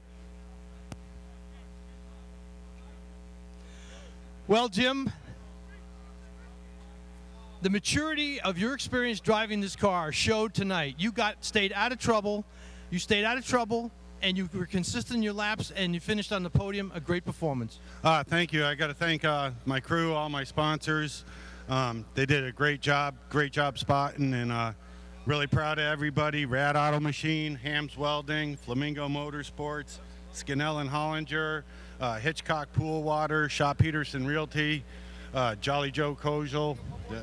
Well, Jim, the maturity of your experience driving this car showed tonight. You stayed out of trouble, You stayed out of trouble, and you were consistent in your laps, and you finished on the podium. A great performance. Thank you. I got to thank my crew, all my sponsors. They did a great job spotting, and really proud of everybody. Rad Auto Machine, Hams Welding, Flamingo Motorsports, Scannell and Hollinger, Hitchcock Pool Water, Shop Peterson Realty, Jolly Joe Kojal.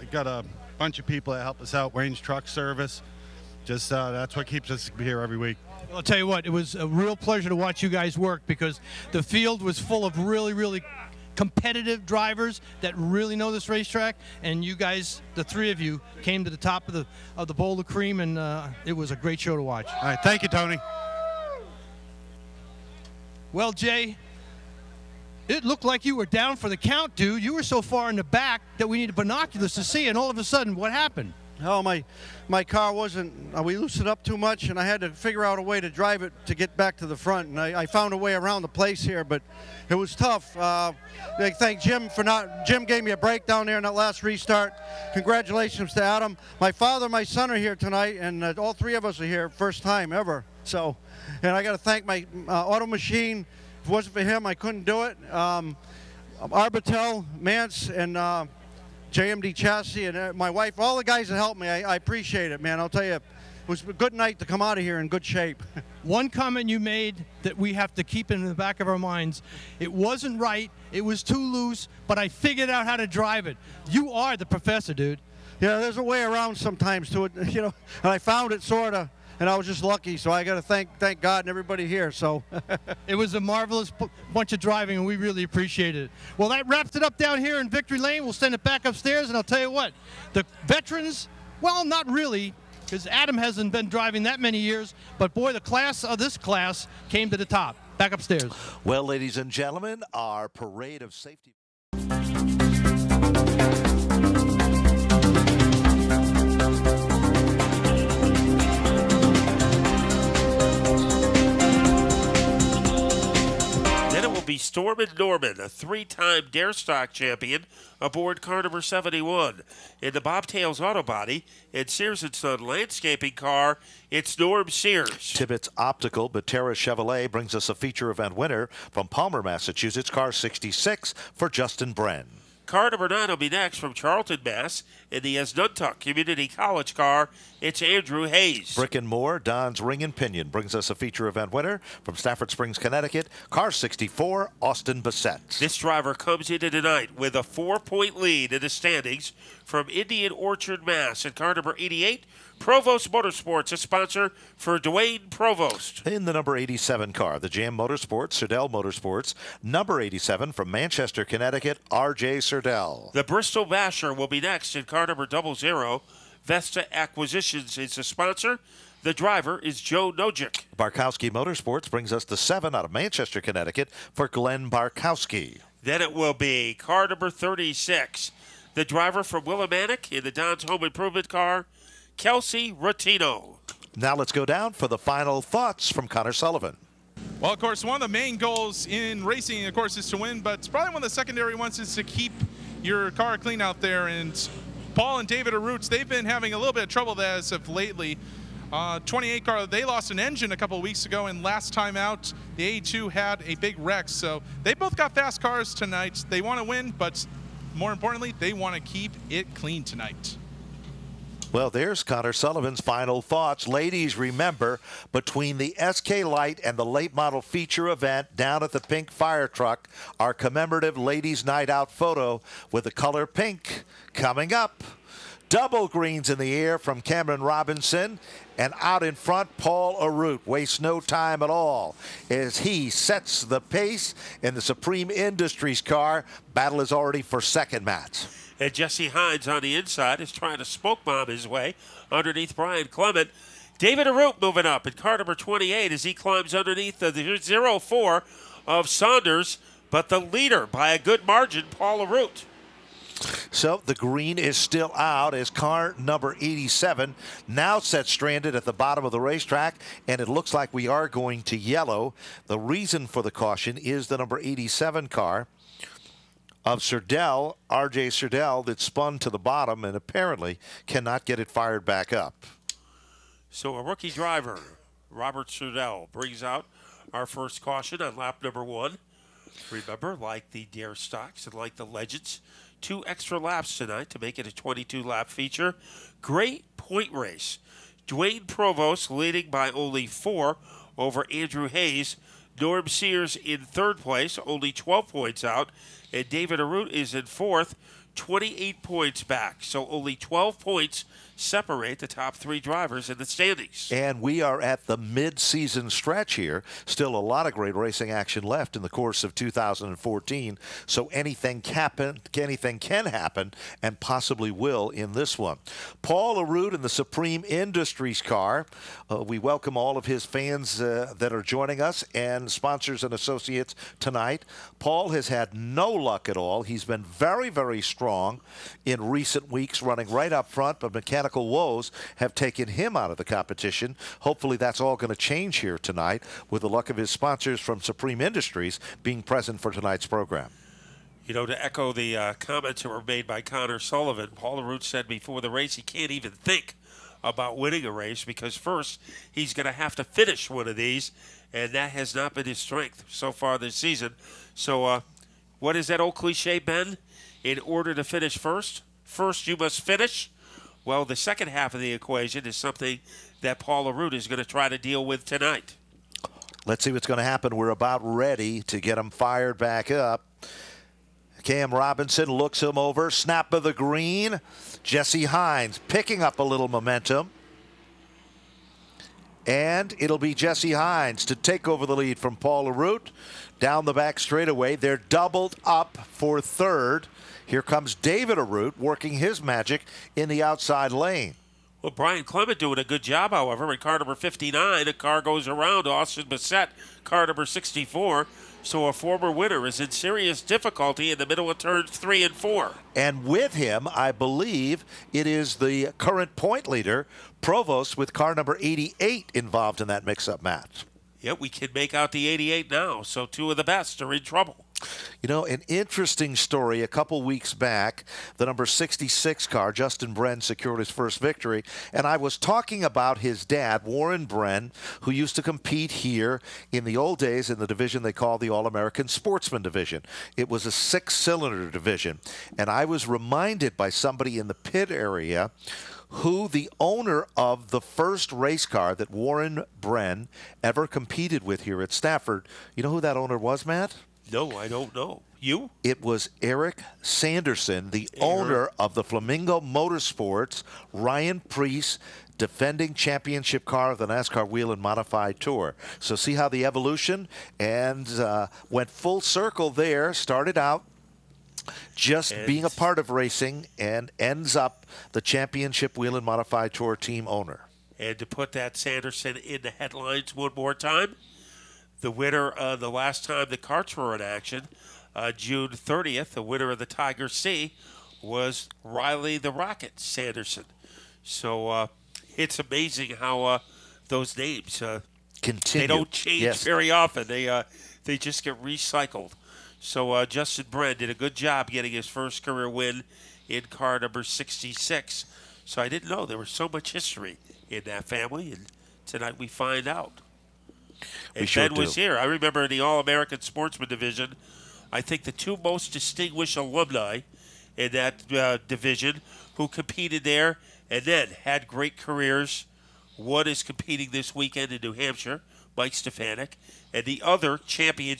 Got a bunch of people that help us out, Wayne's Truck Service. Just that's what keeps us here every week. Well, I'll tell you what, it was a real pleasure to watch you guys work, because the field was full of really, really competitive drivers that really know this racetrack, and you guys, the three of you, came to the top of the bowl of cream, and it was a great show to watch. All right, thank you, Tony. Well, Jay, it looked like you were down for the count, dude. You were so far in the back that we needed binoculars to see, and all of a sudden, what happened? Oh, my car wasn't, we loosened up too much, and I had to figure out a way to drive it to get back to the front, and I found a way around the place here, but it was tough. I thank Jim Jim gave me a break down there in that last restart. Congratulations to Adam. My father and my son are here tonight, and all three of us are here, first time ever. So, and I got to thank my Auto Machine. If it wasn't for him, I couldn't do it. Arbitel, Mance, and JMD Chassis, and my wife, all the guys that helped me, I appreciate it, man. I'll tell you, it was a good night to come out of here in good shape. One comment you made that we have to keep in the back of our minds: it wasn't right, it was too loose, but I figured out how to drive it. You are the professor, dude. Yeah, there's a way around sometimes to it, you know, and I found it sort of, and I was just lucky, so I got to thank God and everybody here. So it was a marvelous bunch of driving, and we really appreciated it. Well, that wraps it up down here in Victory Lane. We'll send it back upstairs, and I'll tell you what, the veterans, well, not really, because Adam hasn't been driving that many years, but boy, the class of this class came to the top. Back upstairs. Well, ladies and gentlemen, our parade of safety. Be Storm and Norman, a three-time Dare Stock champion, aboard car number 71. In the Bobtails Auto Body and Sears & Son landscaping car, it's Norm Sears. Tibbetts Optical, Batera Chevrolet brings us a feature event winner from Palmer, Massachusetts, car 66 for Justin Bren. Car number 9 will be next from Charlton, Mass. In the Asnuntuck Community College car, it's Andrew Hayes. Brick and More, Don's Ring and Pinion brings us a feature event winner from Stafford Springs, Connecticut, car 64, Austin Bassett. This driver comes into tonight with a 4-point lead in the standings from Indian Orchard, Mass. And car number 88, Provost Motorsports, a sponsor for Dwayne Provost. In the number 87 car, the Jam Motorsports, Serdell Motorsports, number 87 from Manchester, Connecticut, R.J. Serdell. The Bristol Basher will be next in car number 00. Vesta Acquisitions is the sponsor. The driver is Joe Nojic. Barkowski Motorsports brings us the 7 out of Manchester, Connecticut for Glenn Barkowski. Then it will be car number 36. The driver from Willimantic in the Don's Home Improvement car, Kelsey Rotino. Now let's go down for the final thoughts from Connor Sullivan. Well, of course, one of the main goals in racing, of course, is to win, but it's probably one of the secondary ones is to keep your car clean out there. And Paul and David Arutz, they've been having a little bit of trouble as of lately. 28 car, they lost an engine a couple of weeks ago, and last time out, the A2 had a big wreck. So they both got fast cars tonight. They want to win, but more importantly, they want to keep it clean tonight. Well, there's Connor Sullivan's final thoughts. Ladies, remember, between the SK Light and the late model feature event down at the Pink Fire Truck, our commemorative Ladies Night Out photo with the color pink coming up. Double greens in the air from Cameron Robinson. And out in front, Paul Arut wastes no time at all as he sets the pace in the Supreme Industries car. Battle is already for second, Matt. And Jesse Hines on the inside is trying to smoke bomb his way underneath Brian Clement. David Arut moving up in car number 28 as he climbs underneath the 0-4 of Saunders, but the leader by a good margin, Paul Arut. So the green is still out as car number 87 now set stranded at the bottom of the racetrack, and it looks like we are going to yellow. The reason for the caution is the number 87 car of Serdell, R.J. Serdell, that spun to the bottom and apparently cannot get it fired back up. So a rookie driver Robert Trudell brings out our first caution on lap number 1. Remember, like the Dare Stocks and like the Legends, 2 extra laps tonight to make it a 22-lap feature. Great point race. Dwayne Provost leading by only 4 over Andrew Hayes. Norm Sears in 3rd place, only 12 points out. And David Arute is in 4th, 28 points back. So only 12 points separate the top 3 drivers in the standings. And we are at the mid-season stretch here. Still a lot of great racing action left in the course of 2014. So anything can happen, and possibly will in this one. Paul Arute in the Supreme Industries car. We welcome all of his fans that are joining us and sponsors and associates tonight. Paul has had no luck at all. He's been very, very strong in recent weeks, running right up front, but mechanical woes have taken him out of the competition. Hopefully that's all going to change here tonight with the luck of his sponsors from Supreme Industries being present for tonight's program. You know, to echo the comments that were made by Connor Sullivan, Paul Arute said before the race he can't even think about winning a race because first he's going to have to finish one of these, and that has not been his strength so far this season. So what is that old cliche, Ben? In order to finish first you must finish. Well, the second half of the equation is something that Paul Arute is going to try to deal with tonight. Let's see what's going to happen. We're about ready to get him fired back up. Cam Robinson looks him over. Snap of the green. Jesse Hines picking up a little momentum. And it'll be Jesse Hines to take over the lead from Paul Arute. Down the back straightaway. They're doubled up for 3rd. Here comes David Arute working his magic in the outside lane. Well, Brian Clement doing a good job, however. In car number 59, a car goes around Austin Bassett, car number 64. So a former winner is in serious difficulty in the middle of turns 3 and 4. And with him, I believe it is the current point leader, Provost, with car number 88 involved in that mix-up match. Yeah, we can make out the 88 now, so 2 of the best are in trouble. You know, an interesting story. A couple weeks back, the number 66 car, Justin Bren, secured his first victory. And I was talking about his dad, Warren Bren, who used to compete here in the old days in the division they called the All-American Sportsman Division. It was a 6-cylinder division. And I was reminded by somebody in the pit area who the owner of the first race car that Warren Bren ever competed with here at Stafford. You know who that owner was, Matt? No, I don't know. You? It was Eric Sanderson, the owner of the Flamingo Motorsports, Ryan Preece, defending championship car of the NASCAR Wheel and Modified Tour. So see how the evolution and went full circle there, started out just being a part of racing and ends up the championship Wheel and Modified Tour team owner. And to put that Sanderson in the headlines one more time, the winner the last time the karts were in action, June 30th, the winner of the Tiger C was Riley the Rocket Sanderson. So it's amazing how those names continue. They don't change very often. They just get recycled. So Justin Bren did a good job getting his first career win in car number 66. So I didn't know there was so much history in that family, and tonight we find out. And Ben was here. I remember in the All-American Sportsman Division, I think the 2 most distinguished alumni in that division who competed there and then had great careers. One is competing this weekend in New Hampshire, Mike Stefanik, and the other champion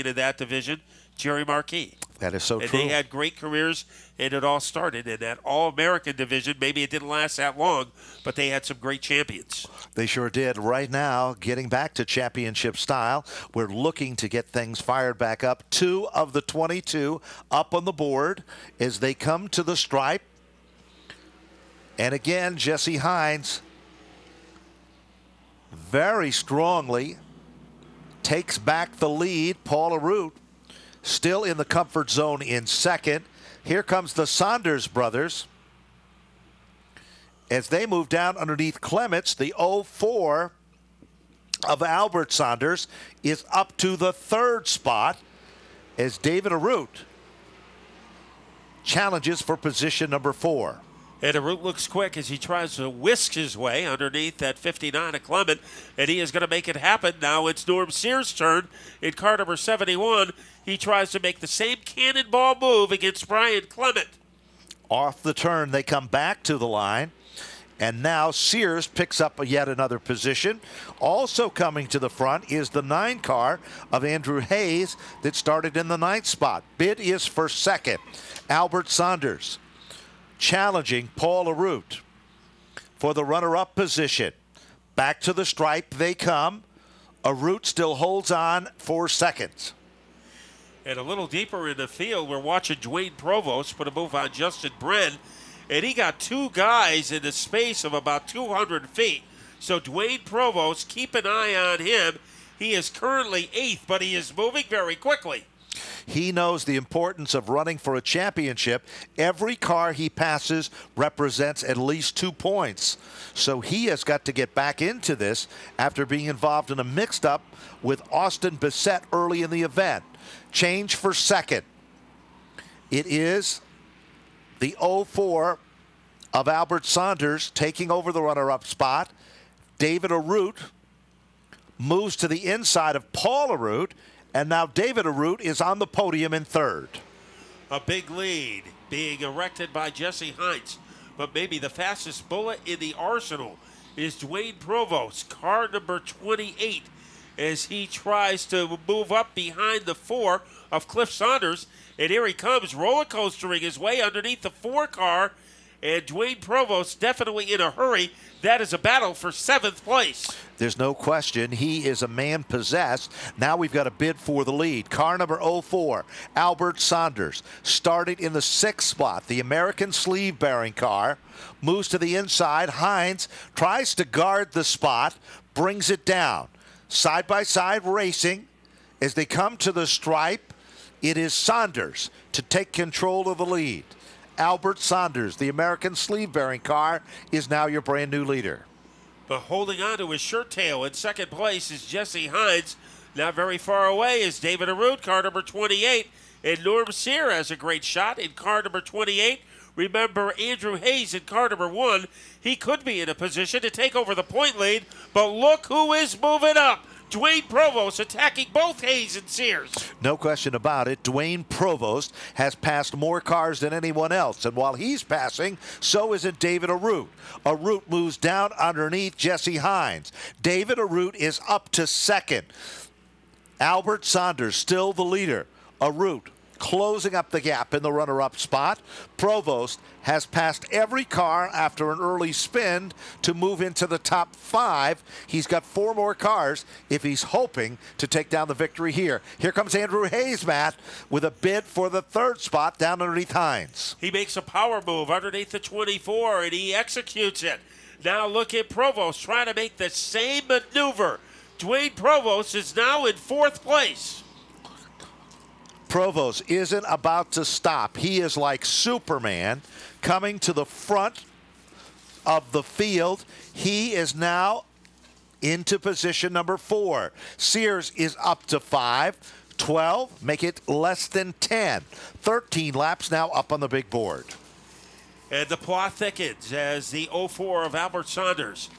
of that division, Jerry Marquis. That is so and true. They had great careers, and it all started in that All-American division. Maybe it didn't last that long, but they had some great champions. They sure did. Right now, getting back to championship style, we're looking to get things fired back up. 2 of the 22 up on the board as they come to the stripe. And again, Jesse Hines very strongly takes back the lead. Paul Arute still in the comfort zone in second. Here comes the Saunders brothers as they move down underneath Clements. The 04 of Albert Saunders is up to the 3rd spot as David Arute challenges for position number 4. And Arute looks quick as he tries to whisk his way underneath that 59 of Clement, and he is going to make it happen. Now it's Norm Sears' turn in car number 71. He tries to make the same cannonball move against Brian Clement. Off the turn, they come back to the line. And now Sears picks up yet another position. Also coming to the front is the 9 car of Andrew Hayes that started in the 9th spot. Bid is for second. Albert Saunders challenging Paul Arute for the runner-up position. Back to the stripe they come. Arute still holds on for seconds. And a little deeper in the field, we're watching Dwayne Provost put a move on Justin Bren. And he got 2 guys in the space of about 200 feet. So Dwayne Provost, keep an eye on him. He is currently 8th, but he is moving very quickly. He knows the importance of running for a championship. Every car he passes represents at least 2 points. So he has got to get back into this after being involved in a mixed-up with Austin Bissett early in the event. Change for second. It is the 04 of Albert Saunders taking over the runner-up spot. David Arute moves to the inside of Paul Arute, and now David Arute is on the podium in 3rd. A big lead being erected by Jesse Hines, but maybe the fastest bullet in the arsenal is Dwayne Provost, car number 28, as he tries to move up behind the 4 of Cliff Saunders. And here he comes, roller coastering his way underneath the 4 car. And Dwayne Provost definitely in a hurry. That is a battle for 7th place. There's no question he is a man possessed. Now we've got a bid for the lead. Car number 04, Albert Saunders, started in the 6th spot. The American sleeve-bearing car moves to the inside. Hines tries to guard the spot, brings it down. Side-by-side racing as they come to the stripe. It is Saunders to take control of the lead. Albert Saunders, the American sleeve-bearing car, is now your brand new leader. But holding on to his shirt tail in 2nd place is Jesse Hines. Not very far away is David Arute, car number 28. And Norm Sear has a great shot in car number 28. Remember Andrew Hayes in car number 1. He could be in a position to take over the point lead, but look who is moving up. Dwayne Provost attacking both Hayes and Sears. No question about it. Dwayne Provost has passed more cars than anyone else. And while he's passing, so isn't David Arute. Arute moves down underneath Jesse Hines. David Arute is up to 2nd. Albert Saunders still the leader. Arute closing up the gap in the runner-up spot. Provost has passed every car after an early spin to move into the top 5. He's got 4 more cars if he's hoping to take down the victory here. Here comes Andrew Hayes, Matt, with a bid for the 3rd spot down underneath Hines. He makes a power move underneath the 24, and he executes it. Now look at Provost trying to make the same maneuver. Dwayne Provost is now in 4th place. Provost isn't about to stop. He is like Superman coming to the front of the field. He is now into position number 4. Sears is up to 5. 12, make it less than 10. 13 laps now up on the big board. And the plot thickens as the 04 of Albert Saunders,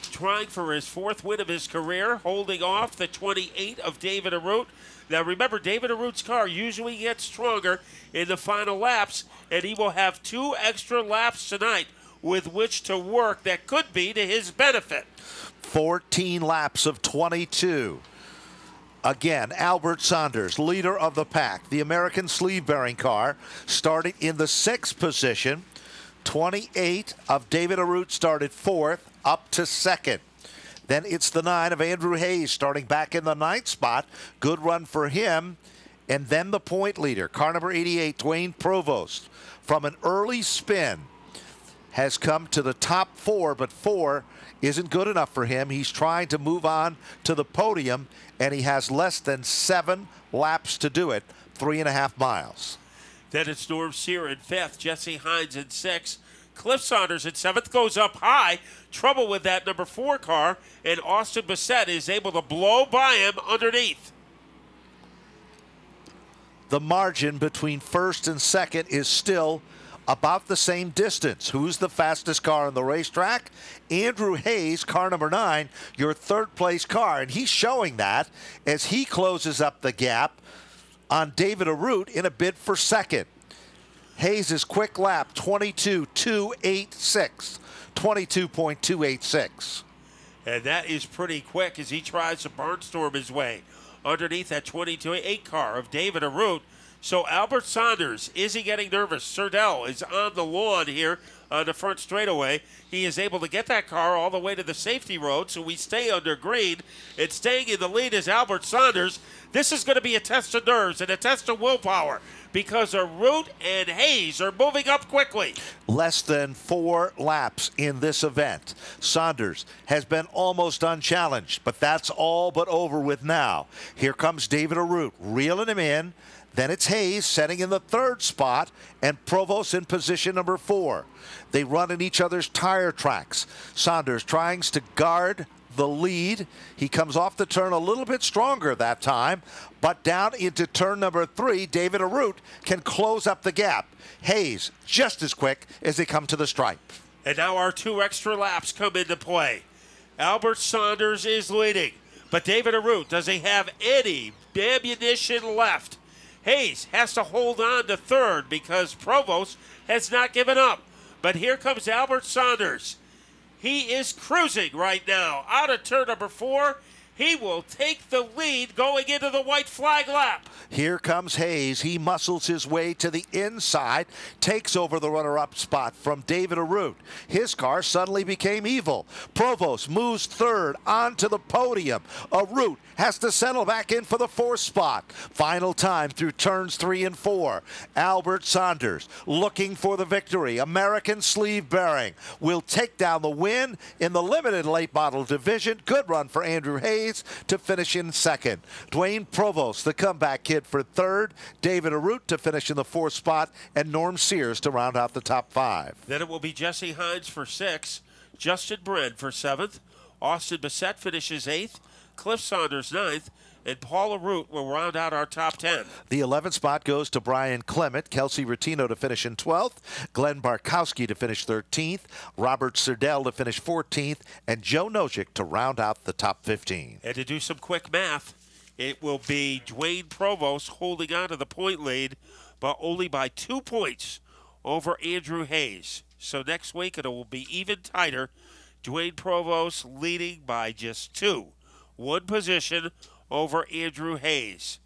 trying for his 4th win of his career, holding off the 28 of David Arute. Now remember, David Arute's car usually gets stronger in the final laps, and he will have 2 extra laps tonight with which to work that could be to his benefit. 14 laps of 22. Again, Albert Saunders, leader of the pack. The American sleeve-bearing car started in the 6th position. 28 of David Arute started 4th, up to 2nd. Then it's the 9 of Andrew Hayes starting back in the 9th spot. Good run for him. And then the point leader, car number 88, Dwayne Provost, from an early spin, has come to the top 4, but 4 isn't good enough for him. He's trying to move on to the podium, and he has less than 7 laps to do it, 3.5 miles. Then it's Norm Sear in 5th, Jesse Hines in 6th. Cliff Saunders in 7th goes up high. Trouble with that number 4 car, and Austin Bissett is able to blow by him underneath. The margin between 1st and 2nd is still about the same distance. Who's the fastest car on the racetrack? Andrew Hayes, car number 9, your third place car. And he's showing that as he closes up the gap on David Arute in a bid for second. Hayes' quick lap, 22.286. 22.286. And that is pretty quick as he tries to barnstorm his way underneath that 22.8 car of David Arute. So Albert Saunders, is he getting nervous? Serdell is on the lawn here on the front straightaway. He is able to get that car all the way to the safety road, so we stay under green. And staying in the lead is Albert Saunders. This is going to be a test of nerves and a test of willpower because Arute and Hayes are moving up quickly. Less than 4 laps in this event. Saunders has been almost unchallenged, but that's all but over with now. Here comes David Arute, reeling him in. Then it's Hayes setting in the 3rd spot and Provost in position number 4. They run in each other's tire tracks. Saunders trying to guard the lead. He comes off the turn a little bit stronger that time, but down into turn number 3, David Arute can close up the gap. Hayes just as quick as they come to the stripe. And now our 2 extra laps come into play. Albert Saunders is leading, but David Arute, does he have any ammunition left? Hayes has to hold on to 3rd because Provost has not given up. But here comes Albert Saunders. He is cruising right now out of turn number 4. He will take the lead going into the white flag lap. Here comes Hayes. He muscles his way to the inside, takes over the runner-up spot from David Arute. His car suddenly became evil. Provost moves 3rd onto the podium. Arute has to settle back in for the 4th spot. Final time through turns 3 and 4. Albert Saunders looking for the victory. American Sleeve Bearing will take down the win in the limited late model division. Good run for Andrew Hayes to finish in 2nd. Dwayne Provost, the comeback kid, for 3rd. David Arute to finish in the 4th spot, and Norm Sears to round out the top 5. Then it will be Jesse Hines for 6th, Justin Bren for 7th, Austin Bissett finishes 8th, Cliff Saunders 9th, and Paul Arute will round out our top 10. The 11th spot goes to Brian Clement, Kelsey Rutino to finish in 12th, Glenn Barkowski to finish 13th, Robert Serdell to finish 14th, and Joe Nojic to round out the top 15. And to do some quick math, it will be Dwayne Provost holding on to the point lead, but only by 2 points over Andrew Hayes. So next week it will be even tighter. Dwayne Provost leading by just 2. 1 position over Andrew Hayes.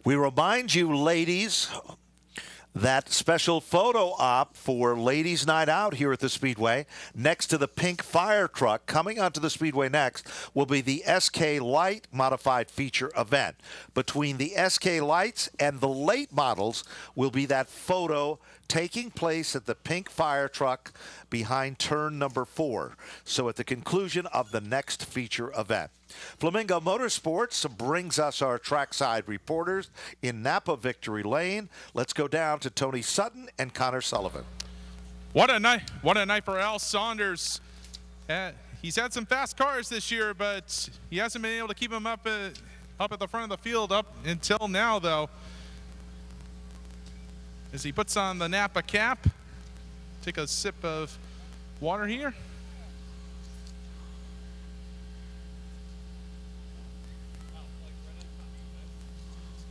We remind you, ladies, that special photo op for Ladies Night Out here at the Speedway next to the pink fire truck coming onto the Speedway next will be the SK Light Modified Feature event. Between the SK Lights and the late models will be that photo taking place at the pink fire truck behind turn number 4. So at the conclusion of the next feature event. Flamingo Motorsports brings us our trackside reporters in Napa Victory Lane. Let's go down to Tony Sutton and Connor Sullivan. What a night for Al Saunders. He's had some fast cars this year, but he hasn't been able to keep them up at the front of the field up until now, though. As he puts on the Napa cap, take a sip of water here.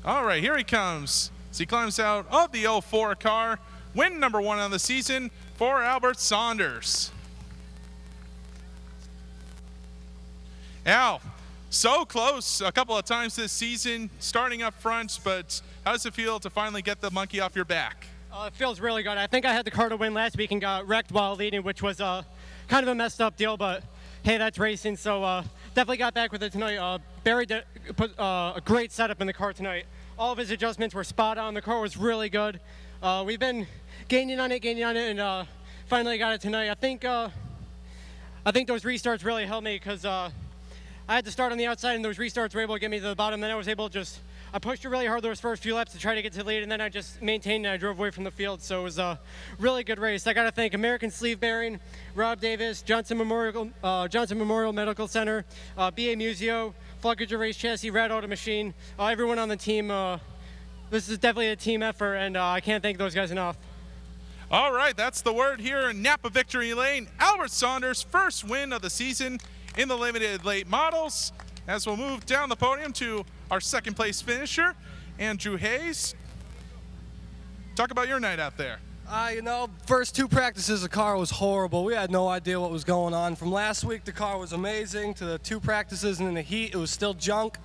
All right, here he comes. As he climbs out of the 04 car, win number 1 on the season for Albert Saunders. Al, so close a couple of times this season, starting up front, but how does it feel to finally get the monkey off your back? It feels really good. I think I had the car to win last week and got wrecked while leading, which was kind of a messed up deal, but hey, that's racing, so definitely got back with it tonight. Barry put a great setup in the car tonight. All of his adjustments were spot on. The car was really good. We've been gaining on it, and finally got it tonight. I think those restarts really helped me because I had to start on the outside, and those restarts were able to get me to the bottom. Then I was able to I pushed it really hard those first few laps to try to get to the lead, and then I just maintained and I drove away from the field. So it was a really good race. I got to thank American Sleeve Bearing, Rob Davis, Johnson Memorial Medical Center, BA Museo, Flugger Race Chassis, Rad Auto Machine, everyone on the team. This is definitely a team effort, and I can't thank those guys enough. All right, that's the word here in Napa Victory Lane. Albert Saunders' first win of the season in the limited late models. As we'll move down the podium to our second place finisher, Andrew Hayes. Talk about your night out there. You know, first 2 practices, the car was horrible. We had no idea what was going on. From last week, the car was amazing. To the 2 practices and in the heat, it was still junk.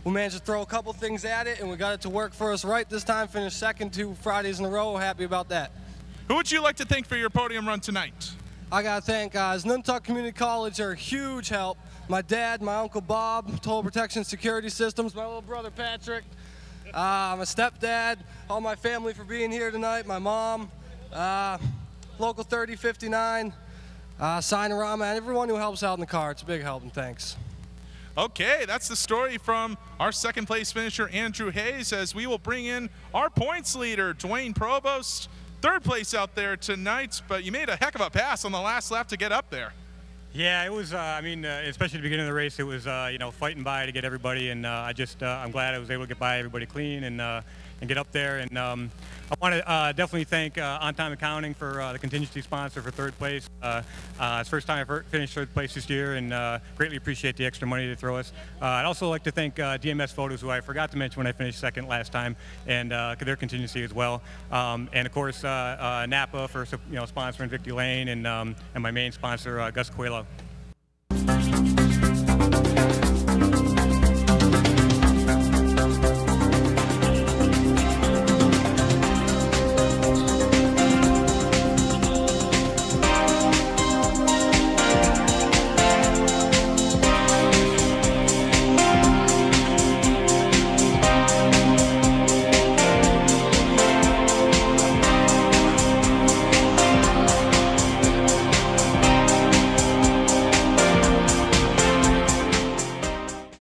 We managed to throw a couple things at it, and we got it to work for us right this time. Finished second 2 Fridays in a row. Happy about that. Who would you like to thank for your podium run tonight? I got to thank Nuntuck Community College. They're a huge help. My dad, my Uncle Bob, Total Protection Security Systems, my little brother Patrick, my stepdad, all my family for being here tonight, my mom, Local 3059, Signorama, and everyone who helps out in the car. It's a big help, and thanks. Okay, that's the story from our second place finisher, Andrew Hayes, as we will bring in our points leader, Dwayne Provost. Third place out there tonight, but you made a heck of a pass on the last lap to get up there. Yeah, it was, I mean, especially at the beginning of the race, it was, you know, fighting by to get everybody, and I'm glad I was able to get by everybody clean and get up there. And I want to definitely thank On Time Accounting for the contingency sponsor for third place. It's the first time I've finished third place this year, and greatly appreciate the extra money they throw us. I'd also like to thank DMS Photos, who I forgot to mention when I finished second last time, and their contingency as well. And of course, Napa for sponsoring Victory Lane, and my main sponsor, Gus Coelho.